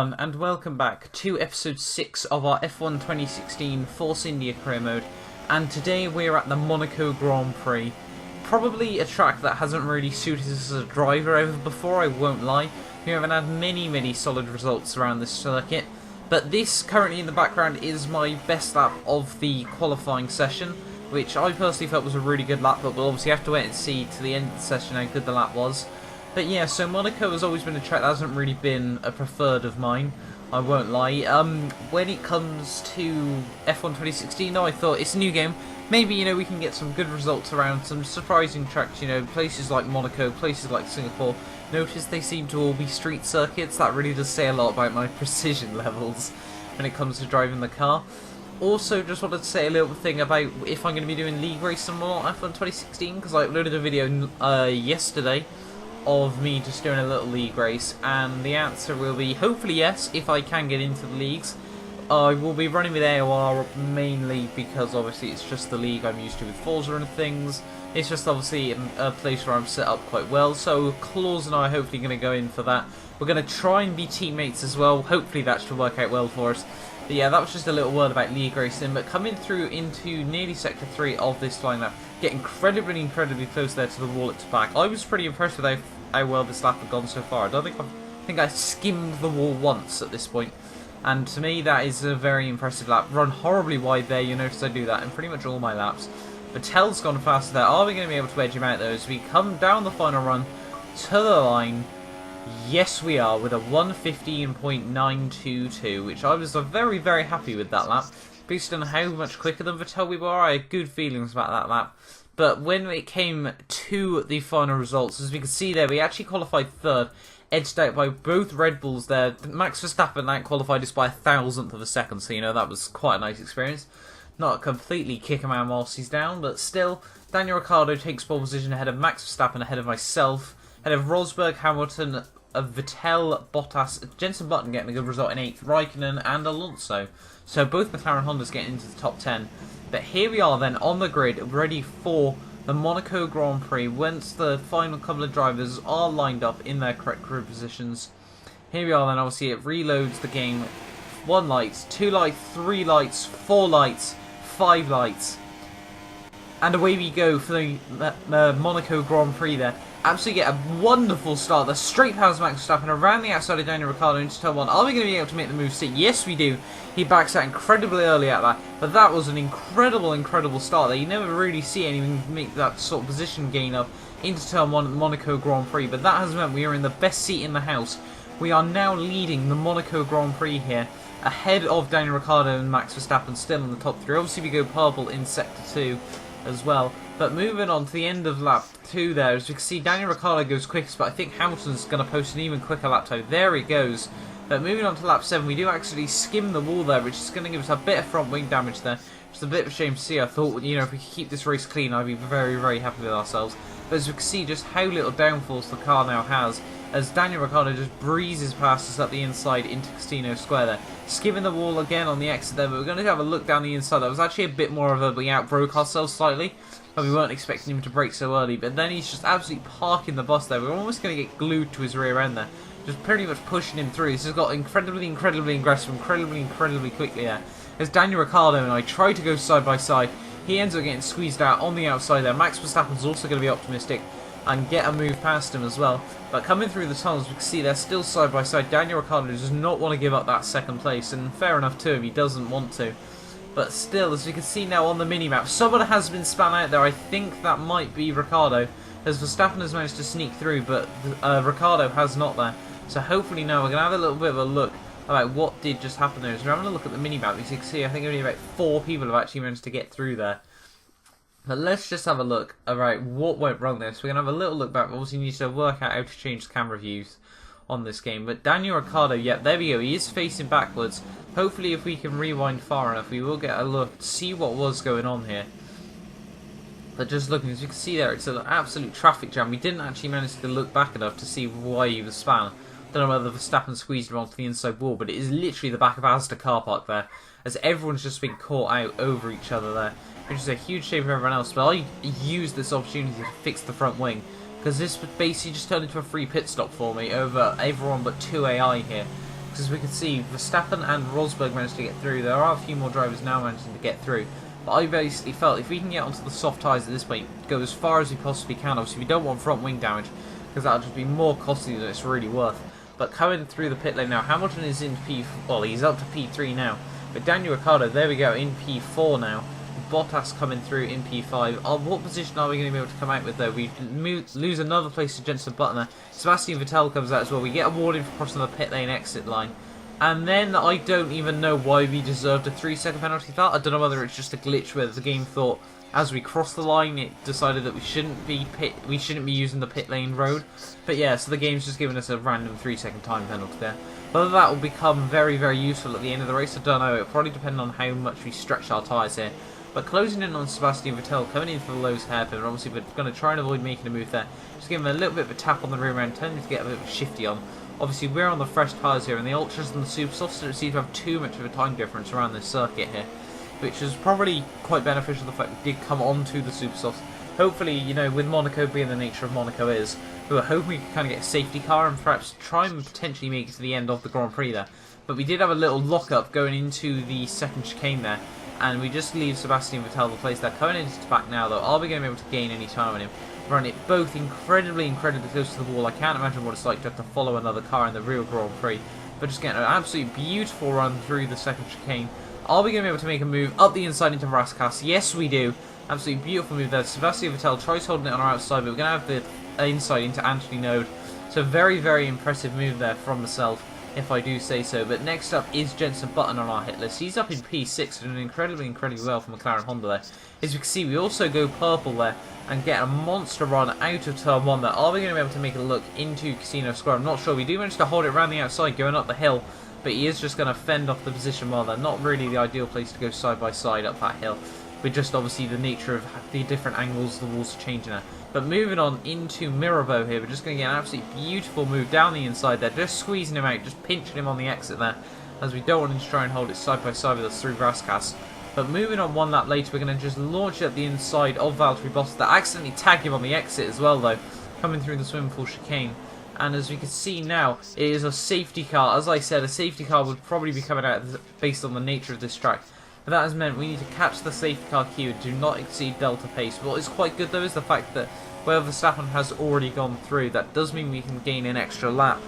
everyone, and welcome back to episode 6 of our F1 2016 Force India career mode. And today we're at the Monaco Grand Prix. Probably a track that hasn't really suited us as a driver ever before, I won't lie. We haven't had many solid results around this circuit. But this currently in the background is my best lap of the qualifying session, which I personally felt was a really good lap, but we'll obviously have to wait and see to the end of the session how good the lap was. But yeah, so Monaco has always been a track that hasn't really been a preferred of mine, I won't lie. When it comes to F1 2016, I thought it's a new game. Maybe, we can get some good results around some surprising tracks, places like Monaco, places like Singapore. Notice they seem to all be street circuits. That really does say a lot about my precision levels when it comes to driving the car. Also, just wanted to say a little thing about if I'm going to be doing league race some more F1 2016, because I uploaded a video yesterday of me just doing a little league race, and the answer will be hopefully yes, if I can get into the leagues. I will be running with AOR mainly because obviously it's just the league I'm used to with Forza and things. It's just obviously a place where I'm set up quite well, so Claus and I are hopefully going to go in for that. We're going to try and be teammates as well, hopefully that should work out well for us. But yeah, that was just a little word about league racing, but coming through into nearly sector 3 of this flying lap, get incredibly close there to the wall at the back. I was pretty impressed with how well this lap had gone so far. I think I skimmed the wall once at this point, and to me that is a very impressive lap. Run horribly wide there, you notice I do that in pretty much all my laps. Vettel's gone faster there. Are we going to be able to edge him out though as we come down the final run to the line? Yes, we are, with a 1:15.922, which I was very happy with that lap. Based on how much quicker than Vettel we were, I had good feelings about that lap. But when it came to the final results, as we can see there, we actually qualified third, edged out by both Red Bulls there. Max Verstappen out-qualified us by 1,000th of a second, so that was quite a nice experience. Not completely kick a man whilst he's down, but still, Daniel Ricciardo takes pole position ahead of Max Verstappen, ahead of myself, ahead of Rosberg, Hamilton, Vettel, Bottas, Jenson Button getting a good result in 8th, Raikkonen and Alonso. So both McLaren Hondas getting into the top 10. But here we are then on the grid, ready for the Monaco Grand Prix. Once the final couple of drivers are lined up in their correct grid positions. Here we are then, obviously it reloads the game. 1 light, 2 lights, 3 lights, 4 lights, 5 lights. And away we go for the Monaco Grand Prix there. Absolutely get a wonderful start. The straight past Max Verstappen around the outside of Daniel Ricciardo into turn 1. Are we going to be able to make the move stick? Yes, we do. He backs out incredibly early at that. But that was an incredible start there. You never really see anyone make that sort of position gain up into turn 1 at the Monaco Grand Prix. But that has meant we are in the best seat in the house. We are now leading the Monaco Grand Prix here, ahead of Daniel Ricciardo and Max Verstappen, still in the top 3. Obviously, we go purple in sector 2 as well. But moving on to the end of lap 2 there, as you can see, Daniel Ricciardo goes quickest, but I think Hamilton's going to post an even quicker lap time. There he goes. But moving on to lap 7, we do actually skim the wall there, which is going to give us a bit of front wing damage there. Just a bit of a shame to see. I thought, if we could keep this race clean, I'd be very happy with ourselves. But as you can see, just how little downforce the car now has, as Daniel Ricciardo just breezes past us up the inside into Casino Square there. Skimming the wall again on the exit there, but we're going to have a look down the inside. That was actually a bit more of a, we outbroke ourselves slightly, but we weren't expecting him to brake so early. But then he's just absolutely parking the bus there. We're almost going to get glued to his rear end there. Just pretty much pushing him through. This has got incredibly aggressive, incredibly quickly there. As Daniel Ricciardo and I try to go side by side, he ends up getting squeezed out on the outside there. Max Verstappen's also going to be optimistic and get a move past him as well. But coming through the tunnels, we can see they're still side by side. Daniel Ricciardo does not want to give up that second place, and fair enough to him, he doesn't want to. But still, as you can see now on the mini-map, someone has been spun out there. I think that might be Ricciardo, as Verstappen has managed to sneak through, but Ricciardo has not there. So hopefully now we're going to have a little bit of a look about what did just happen there. As we're having a look at the mini-map, as you can see, I think only about 4 people have actually managed to get through there. But let's just have a look about what went wrong there. So we're going to have a little look back. Obviously, we need to work out how to change the camera views on this game. But Daniel Ricciardo, yeah, there we go. He is facing backwards. Hopefully, if we can rewind far enough, we will get a look, see what was going on here. But just looking, as you can see there, it's an absolute traffic jam. We didn't actually manage to look back enough to see why he was spun. Don't know whether Verstappen squeezed him onto the inside wall, but it is literally the back of Asda car park there, as everyone's just been caught out over each other there, which is a huge shame for everyone else. But I used this opportunity to fix the front wing, because this basically just turned into a free pit stop for me over everyone but 2 AI here. Because because we could see Verstappen and Rosberg managed to get through. There are a few more drivers now managing to get through. But I basically felt if we can get onto the soft tyres at this point, go as far as we possibly can. Obviously, we don't want front wing damage, because that would just be more costly than it's really worth. But coming through the pit lane now, Hamilton is in well, he's up to P3 now. But Daniel Ricciardo, there we go, in P4 now. Bottas coming through in P5. What position are we going to be able to come out with though? We lose another place to Jenson Button there. Sebastian Vettel comes out as well. We get a warning for crossing the pit lane exit line. And then I don't even know why we deserved a 3-second penalty for that. I don't know whether it's just a glitch where the game thought as we crossed the line it decided that we shouldn't be using the pit lane road. But yeah, so the game's just giving us a random 3-second time penalty there. Whether that will become very, very useful at the end of the race, I don't know. It'll probably depend on how much we stretch our tyres here. But closing in on Sebastian Vettel, coming in for the Lowe's hairpin, and obviously we're going to try and avoid making a move there. Just give him a little bit of a tap on the rear end, turn him to get a bit of a shifty on. Obviously we're on the fresh tyres here, and the Ultras and the Super Softs don't seem to have too much of a time difference around this circuit here, which is probably quite beneficial, the fact we did come onto the Super Softs. Hopefully, you know, with Monaco being the nature of Monaco is, we were hoping we could kind of get a safety car and perhaps try and potentially make it to the end of the Grand Prix there. But we did have a little lock-up going into the second chicane there, and we just leave Sebastian Vettel the place there. Coming into the back now though, are we going to be able to gain any time on him? Run it both incredibly close to the wall. I can't imagine what it's like to have to follow another car in the real Grand Prix. But just getting an absolutely beautiful run through the second chicane. Are we going to be able to make a move up the inside into Raskas? Yes, we do. Absolutely beautiful move there. Sebastian Vettel tries holding it on our outside, but we're going to have the inside into Anthony Node. So very, very impressive move there from myself, if I do say so. But next up is Jenson Button on our hit list. He's up in P6, doing incredibly well for McLaren Honda there. As you can see, we also go purple there and get a monster run out of turn 1 there. Are we going to be able to make a look into Casino Square? I'm not sure. We do manage to hold it around the outside going up the hill, but he is just going to fend off the position well there. Not really the ideal place to go side by side up that hill, with just obviously the nature of the different angles the walls are changing there. But moving on into Mirabeau here, we're just going to get an absolutely beautiful move down the inside there, just squeezing him out, just pinching him on the exit there, as we don't want him to try and hold it side by side with us through Raskas. But moving on one lap later, we're going to just launch at the inside of Valtteri Bottas. That accidentally tag him on the exit as well though, coming through the swimming pool chicane. And as we can see now, it is a safety car. As I said, a safety car would probably be coming out based on the nature of this track. But that has meant we need to catch the safety car queue and do not exceed Delta pace. What is quite good though is the fact that where Verstappen has already gone through, that does mean we can gain an extra lap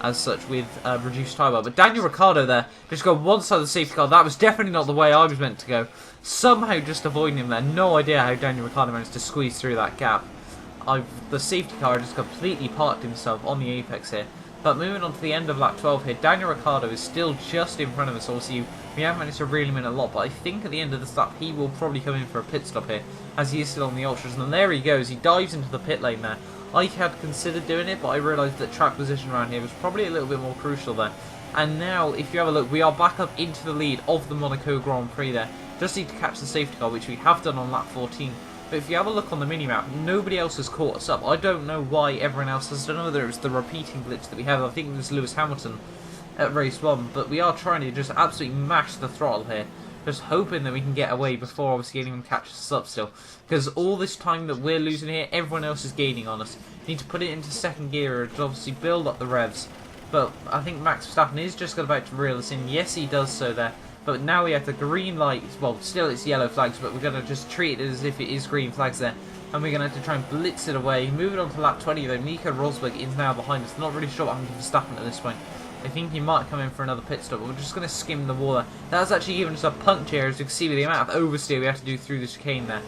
as such with reduced tyre wear. But Daniel Ricciardo there, just go one side of the safety car. That was definitely not the way I was meant to go. Somehow just avoiding him there. No idea how Daniel Ricciardo managed to squeeze through that gap. The safety car just completely parked himself on the apex here. But moving on to the end of lap 12 here, Daniel Ricciardo is still just in front of us. Obviously, we haven't managed to reel him in a lot, but I think at the end of the stop he will probably come in for a pit stop here, as he is still on the Ultras. And there he goes, he dives into the pit lane there. I had considered doing it, but I realised that track position around here was probably a little bit more crucial there. And now, if you have a look, we are back up into the lead of the Monaco Grand Prix there. Just need to catch the safety car, which we have done on lap 14. But if you have a look on the minimap, nobody else has caught us up. I don't know why everyone else has. I don't know whether it's the repeating glitch that we have. I think it was Lewis Hamilton at race 1. But we are trying to just absolutely mash the throttle here. Just hoping that we can get away before obviously anyone catches us up still. Because all this time that we're losing here, everyone else is gaining on us. We need to put it into second gear to obviously build up the revs. But I think Max Verstappen is just about to reel us in. Yes, he does so there. But now we have the green light, well, still it's yellow flags, but we're going to just treat it as if it is green flags there. And we're going to have to try and blitz it away. Moving on to lap 20 though, Nico Rosberg is now behind us. Not really sure what happened to Verstappen at this point. I think he might come in for another pit stop, but we're just going to skim the wall there. That's actually given us a punch here, as you can see with the amount of oversteer we have to do through the chicane there.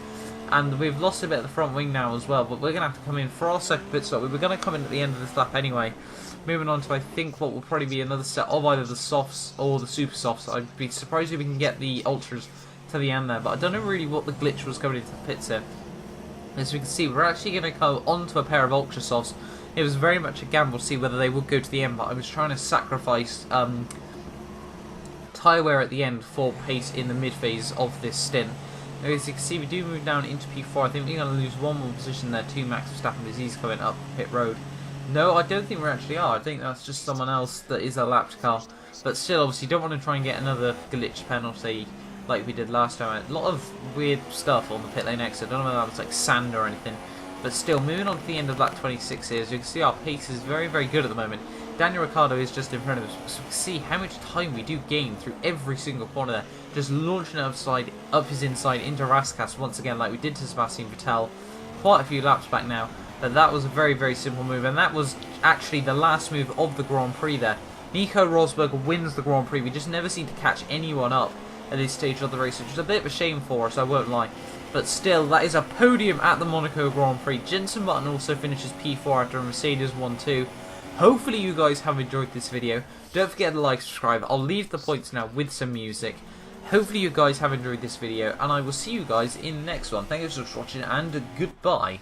And we've lost a bit of the front wing now as well, but we're going to have to come in for our second pit stop. We were going to come in at the end of this lap anyway. Moving on to, I think, what will probably be another set of either the softs or the super softs. I'd be surprised if we can get the ultras to the end there, but I don't know really what the glitch was coming into the pits here. As we can see, we're actually going to go onto a pair of ultra softs. It was very much a gamble to see whether they would go to the end, but I was trying to sacrifice tyre wear at the end for pace in the mid phase of this stint. As you can see, we do move down into P4. I think we're going to lose one more position there to Max Verstappen as he's coming up pit road. No, I don't think we actually are. I think that's just someone else that is a lapped car. But still, obviously, don't want to try and get another glitch penalty like we did last time. A lot of weird stuff on the pit lane exit. I don't know whether that was like sand or anything. But still, moving on to the end of lap 26 here, as you can see, our pace is very, very good at the moment. Daniel Ricciardo is just in front of us. So we can see how much time we do gain through every single corner there. Just launching up his inside into Raskas once again, like we did to Sebastian Vettel quite a few laps back now. But that was a very, very simple move, and that was actually the last move of the Grand Prix there. Nico Rosberg wins the Grand Prix. We just never seem to catch anyone up at this stage of the race, which is a bit of a shame for us, I won't lie. But still, that is a podium at the Monaco Grand Prix. Jenson Button also finishes P4 after Mercedes 1-2. Hopefully you guys have enjoyed this video. Don't forget to like, subscribe. I'll leave the points now with some music. Hopefully you guys have enjoyed this video, and I will see you guys in the next one. Thank you so much for watching, and goodbye.